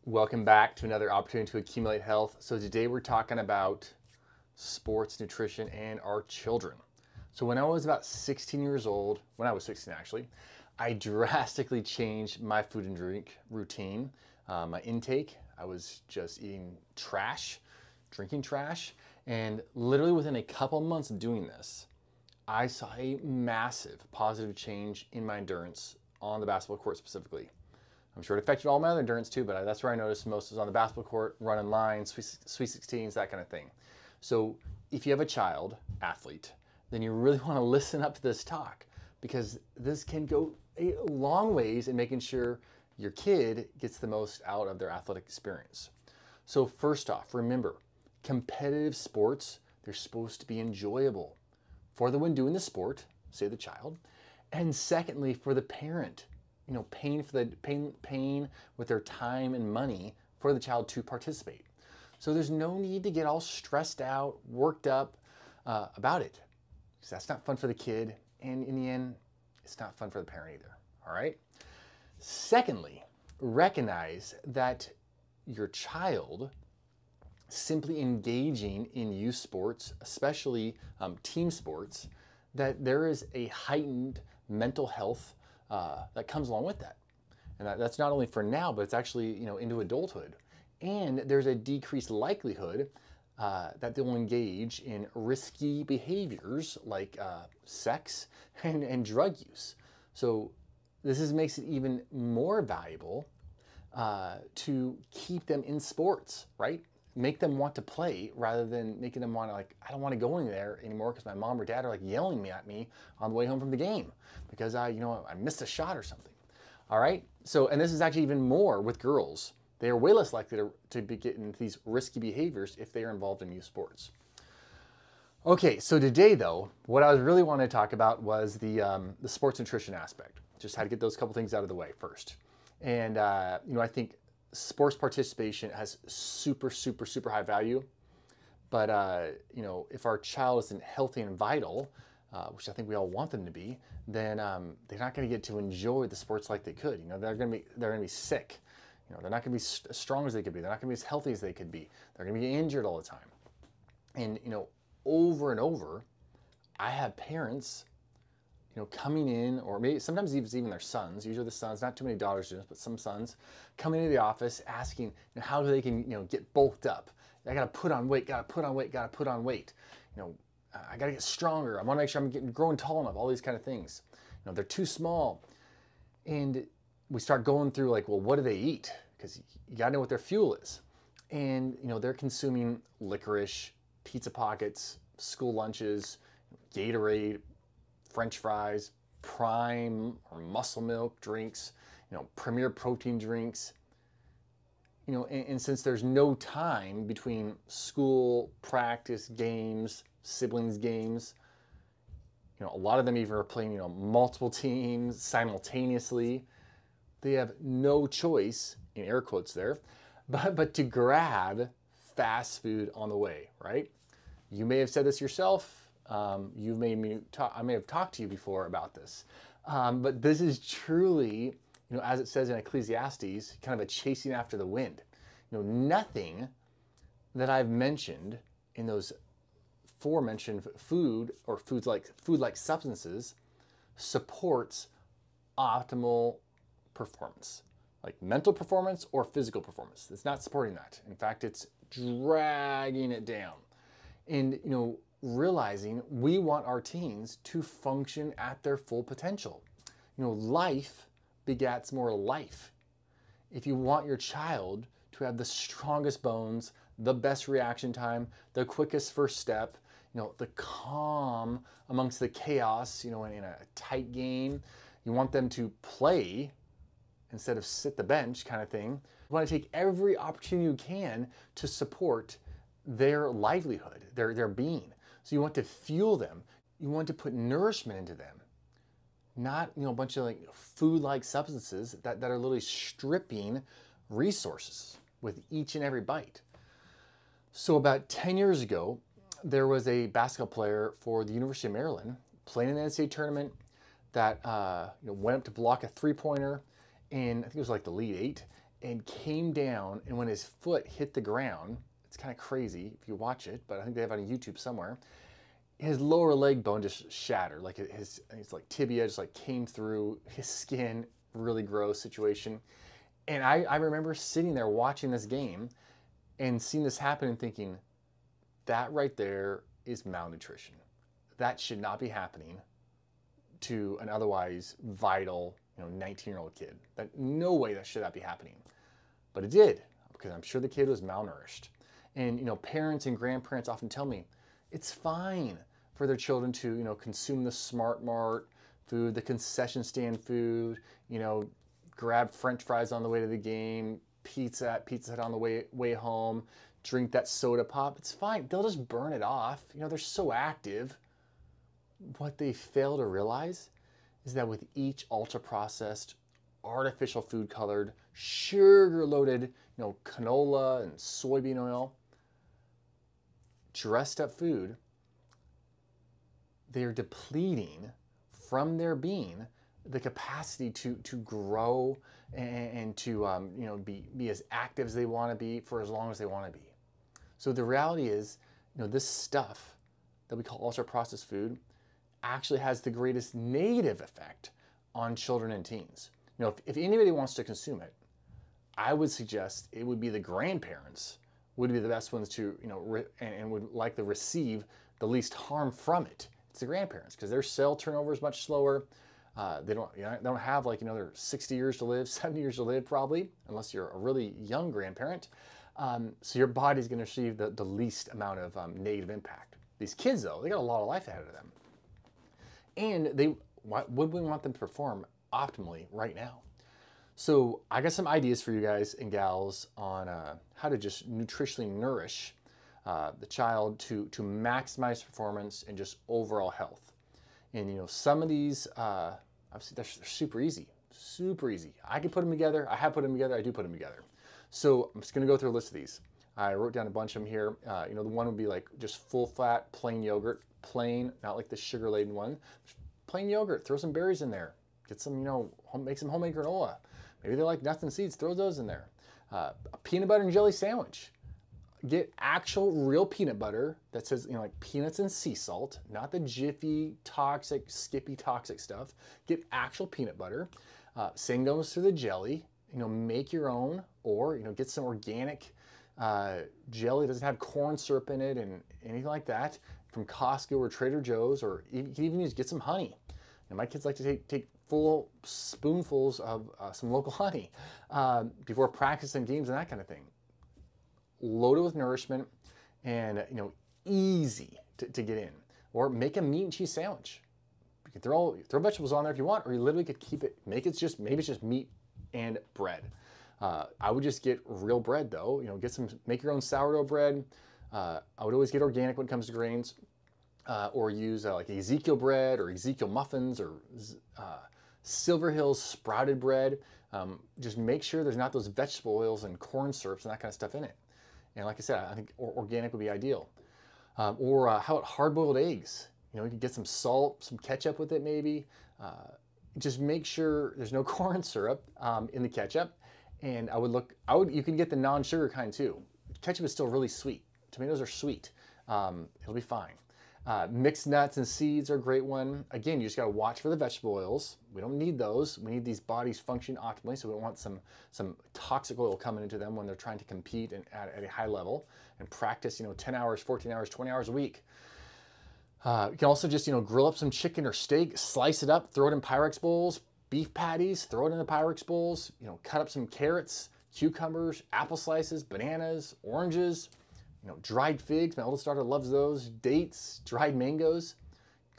Welcome back to another opportunity to accumulate health. So today we're talking about sports nutrition and our children. So when I was about 16 years old, when I was 16 actually, I drastically changed my food and drink routine, my intake. I was just eating trash, drinking trash, and literally within a couple months of doing this, I saw a massive positive change in my endurance on the basketball court specifically. I'm sure it affected all my other endurance too, but that's where I noticed most is on the basketball court, running lines, sweet 16s, that kind of thing. So if you have a child athlete, then you really want to listen up to this talk, because this can go a long ways in making sure your kid gets the most out of their athletic experience. So first off, remember, competitive sports, they're supposed to be enjoyable for the one doing the sport, say the child, and secondly, for the parent. You know, paying with their time and money for the child to participate. So there's no need to get all stressed out, worked up about it, because that's not fun for the kid, and in the end, it's not fun for the parent either, all right? Secondly, recognize that your child simply engaging in youth sports, especially team sports, that there is a heightened mental health that comes along with that. And that's not only for now, but it's actually, you know, into adulthood. And there's a decreased likelihood that they'll engage in risky behaviors like sex and drug use. So this makes it even more valuable to keep them in sports, right? Make them want to play rather than making them want to, like, I don't want to go in there anymore because my mom or dad are like yelling at me on the way home from the game because I missed a shot or something. All right. So, and this is actually even more with girls. They are way less likely to be getting into these risky behaviors if they are involved in youth sports. Okay. So today though, what I was really wanting to talk about was the sports nutrition aspect. Just had to get those couple things out of the way first. And, I think sports participation has super high value, but if our child isn't healthy and vital, which I think we all want them to be, then they're not going to get to enjoy the sports like they could. You know, they're going to be sick. You know, they're not going to be as strong as they could be. They're not going to be as healthy as they could be. They're going to be injured all the time. And over and over, I have parents coming in, or maybe sometimes even their sons, usually the sons, not too many daughter students, but some sons, coming into the office asking how they can get bulked up. I got to put on weight, got to put on weight, got to put on weight. I got to get stronger. I want to make sure I'm growing tall enough, all these kind of things. They're too small. And we start going through like, well, what do they eat? Because you got to know what their fuel is. And they're consuming licorice, pizza pockets, school lunches, Gatorade, French fries, prime or muscle milk drinks, premier protein drinks, and since there's no time between school, practice, games, siblings games, a lot of them even are playing, multiple teams simultaneously. They have no choice, in air quotes there, but to grab fast food on the way, right? You may have said this yourself. You've made me talk. I may have talked to you before about this, but this is truly, as it says in Ecclesiastes, kind of a chasing after the wind. Nothing that I've mentioned in those aforementioned food or food-like substances supports optimal performance, like mental performance or physical performance. It's not supporting that. In fact, it's dragging it down. And realizing we want our teens to function at their full potential. Life begats more life. If you want your child to have the strongest bones, the best reaction time, the quickest first step, the calm amongst the chaos, in a tight game, you want them to play instead of sit the bench kind of thing. You want to take every opportunity you can to support their livelihood, their being. So you want to fuel them. You want to put nourishment into them, not a bunch of like food-like substances that are literally stripping resources with each and every bite. So about 10 years ago, there was a basketball player for the University of Maryland playing in the NCAA tournament that went up to block a three-pointer, and I think it was like the lead 8, and came down, and when his foot hit the ground, it's kind of crazy if you watch it, but I think they have it on YouTube somewhere, his lower leg bone just shattered, like his like tibia just like came through his skin. Really gross situation. And I remember sitting there watching this game and seeing this happen and thinking, that right there is malnutrition. That should not be happening to an otherwise vital, 19-year-old kid. That no way that should not be happening. But it did, because I'm sure the kid was malnourished. And parents and grandparents often tell me it's fine for their children to consume the Smart Mart food, the concession stand food, grab French fries on the way to the game, Pizza Hut on the way home, drink that soda pop. It's fine. They'll just burn it off. They're so active. What they fail to realize is that with each ultra-processed, artificial food colored, sugar-loaded, canola and soybean oil, dressed up food, they are depleting from their being the capacity to grow and to be as active as they want to be for as long as they want to be. So the reality is, this stuff that we call ultra-processed food actually has the greatest negative effect on children and teens. If anybody wants to consume it, I would suggest it would be the grandparents would be the best ones to, and would likely receive the least harm from it. It's the grandparents, because their cell turnover is much slower. They don't have they're 60 years to live, 70 years to live probably, unless you're a really young grandparent. So your body's going to receive the least amount of negative impact. These kids, though, they got a lot of life ahead of them. And would we want them to perform optimally right now? So I got some ideas for you guys and gals on how to just nutritionally nourish the child to maximize performance and just overall health. And some of these, obviously they're super easy, super easy. I can put them together. I have put them together. I do put them together. So I'm just going to go through a list of these. I wrote down a bunch of them here. The one would be like just full fat, plain yogurt, plain, not like the sugar laden one. Just plain yogurt. Throw some berries in there. Get some, make some homemade granola. Maybe they like nuts and seeds. Throw those in there. A peanut butter and jelly sandwich. Get actual real peanut butter that says, like peanuts and sea salt, not the jiffy, toxic, skippy, toxic stuff. Get actual peanut butter. Same goes for the jelly. Make your own, or, get some organic jelly that doesn't have corn syrup in it and anything like that from Costco or Trader Joe's, or you can even get some honey. My kids like to take full spoonfuls of some local honey before practicing games and that kind of thing. Loaded with nourishment and easy to get in. Or make a meat and cheese sandwich. You can throw vegetables on there if you want, or you literally could keep it, maybe it's just meat and bread. I would just get real bread though. Make your own sourdough bread. I would always get organic when it comes to grains, or use like Ezekiel bread or Ezekiel muffins or Silver Hills sprouted bread. Just make sure there's not those vegetable oils and corn syrups and that kind of stuff in it. And like I said, I think organic would be ideal. Or how about hard-boiled eggs? You can get some salt, some ketchup with it maybe. Just make sure there's no corn syrup in the ketchup. And you can get the non-sugar kind too. Ketchup is still really sweet. Tomatoes are sweet. It'll be fine. Mixed nuts and seeds are a great one. Again, you just gotta watch for the vegetable oils. We don't need those. We need these bodies functioning optimally, so we don't want some toxic oil coming into them when they're trying to compete at a high level and practice, 10 hours, 14 hours, 20 hours a week. You can also just, grill up some chicken or steak, slice it up, throw it in Pyrex bowls, beef patties, throw it in the Pyrex bowls, cut up some carrots, cucumbers, apple slices, bananas, oranges, dried figs. My oldest daughter loves those. Dates, dried mangoes.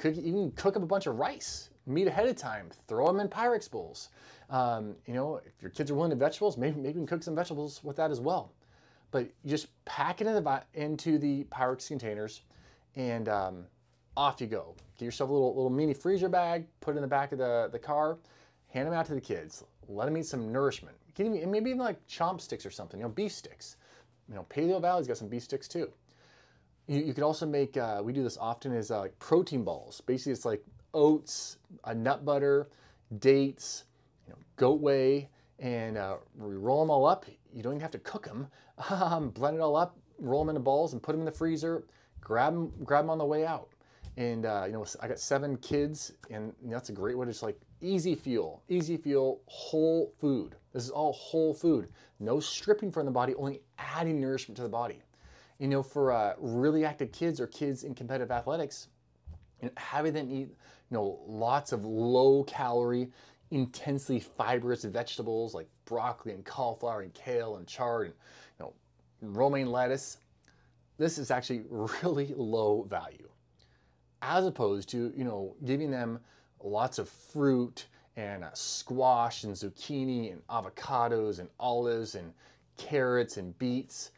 Even cook up a bunch of rice. Meat ahead of time. Throw them in Pyrex bowls. If your kids are willing to vegetables, maybe you can cook some vegetables with that as well. But you just pack it into the Pyrex containers, and off you go. Get yourself a little mini freezer bag. Put it in the back of the car. Hand them out to the kids. Let them eat some nourishment. Maybe even like chomp sticks or something. Beef sticks. Paleo Valley's got some beef sticks too. You could also make, we do this often, is like protein balls. Basically, it's like oats, nut butter, dates, goat whey, And we roll them all up. You don't even have to cook them. Blend it all up, roll them into balls, and put them in the freezer. Grab them on the way out. And you know, I got 7 kids, and you know, that's a great way to just like easy fuel, whole food. This is all whole food. No stripping from the body, only adding nourishment to the body. You know, for really active kids or kids in competitive athletics, you know, having them eat, you know, lots of low-calorie, intensely fibrous vegetables like broccoli and cauliflower and kale and chard and, you know, romaine lettuce. This is actually really low value, as opposed to, you know, giving them lots of fruit and squash and zucchini and avocados and olives and carrots and beets,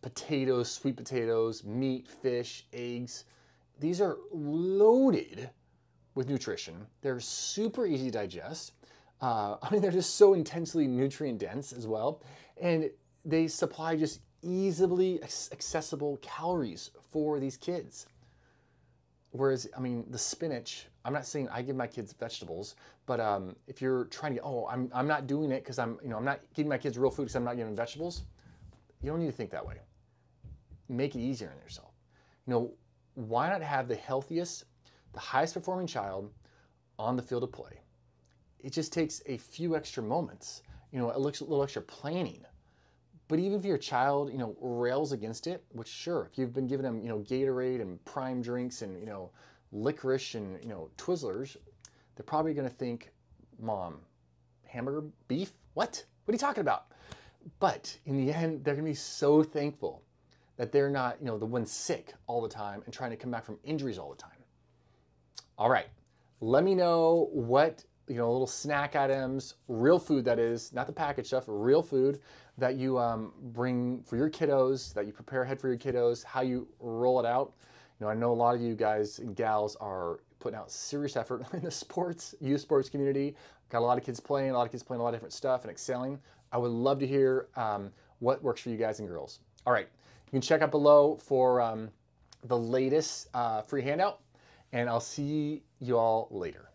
potatoes, sweet potatoes, meat, fish, eggs. These are loaded with nutrition. They're super easy to digest. I mean, they're just so intensely nutrient dense as well. And they supply just easily accessible calories for these kids. Whereas, I mean, the spinach, I'm not saying I give my kids vegetables, but if you're trying to, oh, I'm not doing it because I'm not giving my kids real food because I'm not giving them vegetables, you don't need to think that way. Make it easier on yourself. You know, why not have the healthiest, the highest performing child on the field of play? It just takes a few extra moments, you know, a little extra planning. But even if your child, you know, rails against it, which sure, if you've been giving them, you know, Gatorade and prime drinks and, you know, licorice and, you know, Twizzlers, they're probably going to think, Mom, hamburger, beef? What? What are you talking about? But in the end, they're going to be so thankful that they're not, you know, the one sick all the time and trying to come back from injuries all the time. All right, let me know what, you know, little snack items, real food that is, not the packaged stuff, real food that you bring for your kiddos, that you prepare ahead for your kiddos, how you roll it out. You know, I know a lot of you guys and gals are putting out serious effort in the youth sports community. Got a lot of kids playing, a lot of different stuff and excelling. I would love to hear what works for you guys and girls. All right, you can check out below for the latest free handout, and I'll see you all later.